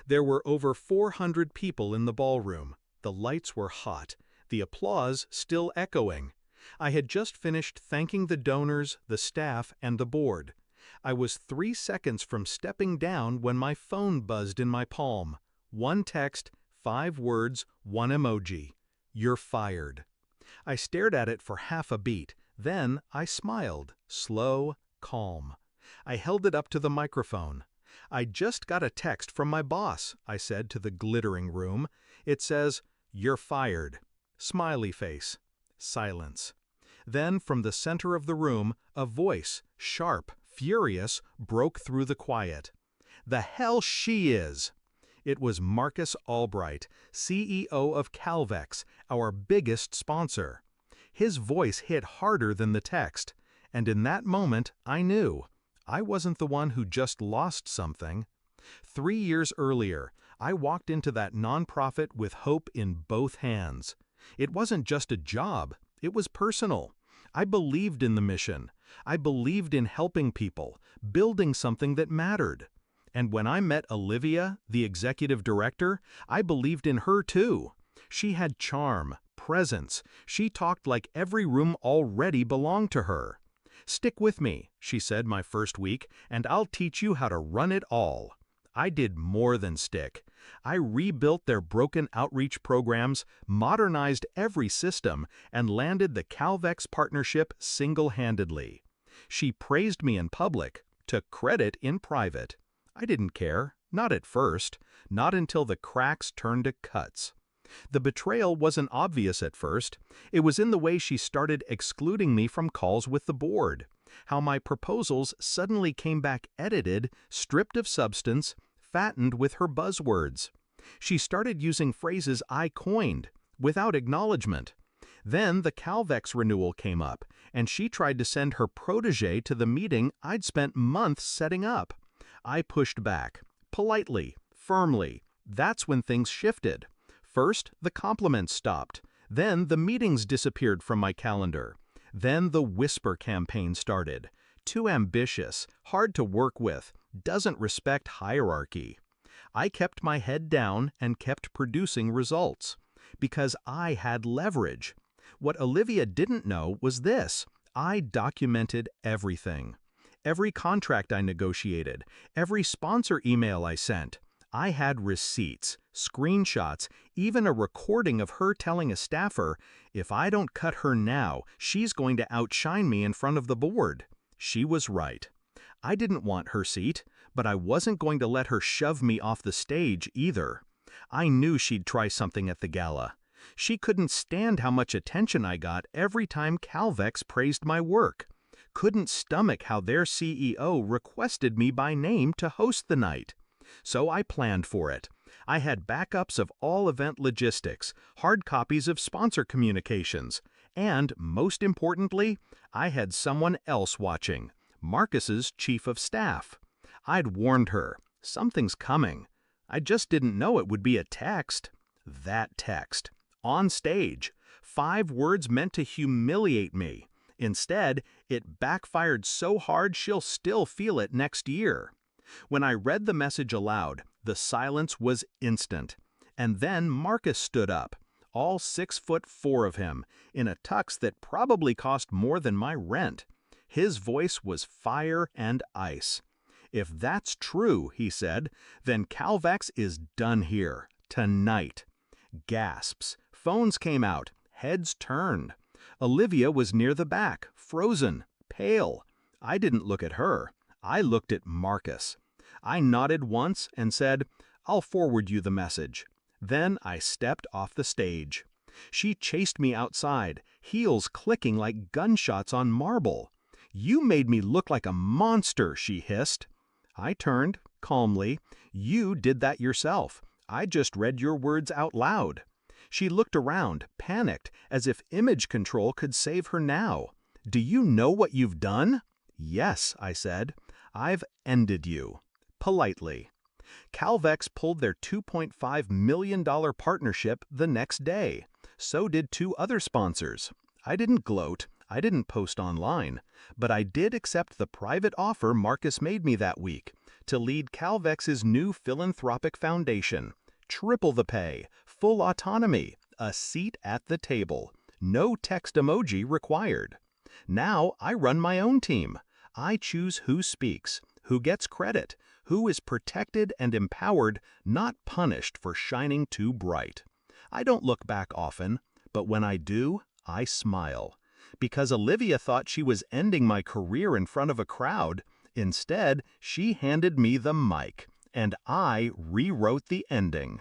There were over 400 people in the ballroom. The lights were hot, the applause still echoing. I had just finished thanking the donors, the staff, and the board. I was 3 seconds from stepping down when my phone buzzed in my palm. One text, 5 words, 1 emoji. "You're fired." I stared at it for half a beat. Then I smiled, slow, calm. I held it up to the microphone. "I just got a text from my boss," I said to the glittering room. "It says, 'You're fired.'" Smiley face. Silence. Then, from the center of the room, a voice, sharp, furious, broke through the quiet. "The hell she is!" It was Marcus Albright, CEO of Calvex, our biggest sponsor. His voice hit harder than the text, and in that moment I knew I wasn't the one who just lost something. 3 years earlier, I walked into that nonprofit with hope in both hands. It wasn't just a job, it was personal. I believed in the mission. I believed in helping people, building something that mattered. And when I met Olivia, the executive director, I believed in her too. She had charm, presence. She talked like every room already belonged to her. "Stick with me," she said my first week, "and I'll teach you how to run it all." I did more than stick. I rebuilt their broken outreach programs, modernized every system, and landed the Calvex partnership single-handedly. She praised me in public, took credit in private. I didn't care, not at first, not until the cracks turned to cuts. The betrayal wasn't obvious at first. It was in the way she started excluding me from calls with the board, how my proposals suddenly came back edited, stripped of substance, fattened with her buzzwords. She started using phrases I coined, without acknowledgement. Then the Calvex renewal came up, and she tried to send her protege to the meeting I'd spent months setting up. I pushed back, politely, firmly. That's when things shifted. First, the compliments stopped. Then the meetings disappeared from my calendar. Then the whisper campaign started. Too ambitious, hard to work with, doesn't respect hierarchy. I kept my head down and kept producing results. Because I had leverage. What Olivia didn't know was this: I documented everything. Every contract I negotiated, every sponsor email I sent. I had receipts, screenshots, even a recording of her telling a staffer, "If I don't cut her now, she's going to outshine me in front of the board." She was right. I didn't want her seat, but I wasn't going to let her shove me off the stage either. I knew she'd try something at the gala. She couldn't stand how much attention I got every time Calvex praised my work. Couldn't stomach how their CEO requested me by name to host the night. So I planned for it. I had backups of all event logistics, hard copies of sponsor communications, and, most importantly, I had someone else watching, Marcus's chief of staff. I'd warned her, something's coming. I just didn't know it would be a text. That text. On stage. 5 words meant to humiliate me. Instead, it backfired so hard she'll still feel it next year. When I read the message aloud, the silence was instant. And then Marcus stood up, all 6'4" of him, in a tux that probably cost more than my rent. His voice was fire and ice. "If that's true," he said, "then Calvex is done here, tonight." Gasps. Phones came out. Heads turned. Olivia was near the back, frozen, pale. I didn't look at her. I looked at Marcus. I nodded once and said, "I'll forward you the message." Then I stepped off the stage. She chased me outside, heels clicking like gunshots on marble. "You made me look like a monster," she hissed. I turned, calmly. "You did that yourself. I just read your words out loud." She looked around, panicked, as if image control could save her now. "Do you know what you've done?" "Yes," I said. "I've ended you." Politely. Calvex pulled their $2.5 million partnership the next day. So did 2 other sponsors. I didn't gloat. I didn't post online. But I did accept the private offer Marcus made me that week. to lead Calvex's new philanthropic foundation. Triple the pay, full autonomy, a seat at the table. No text emoji required. Now I run my own team. I choose who speaks, who gets credit, who is protected and empowered, not punished for shining too bright. I don't look back often, but when I do, I smile. Because Olivia thought she was ending my career in front of a crowd. Instead, she handed me the mic, and I rewrote the ending.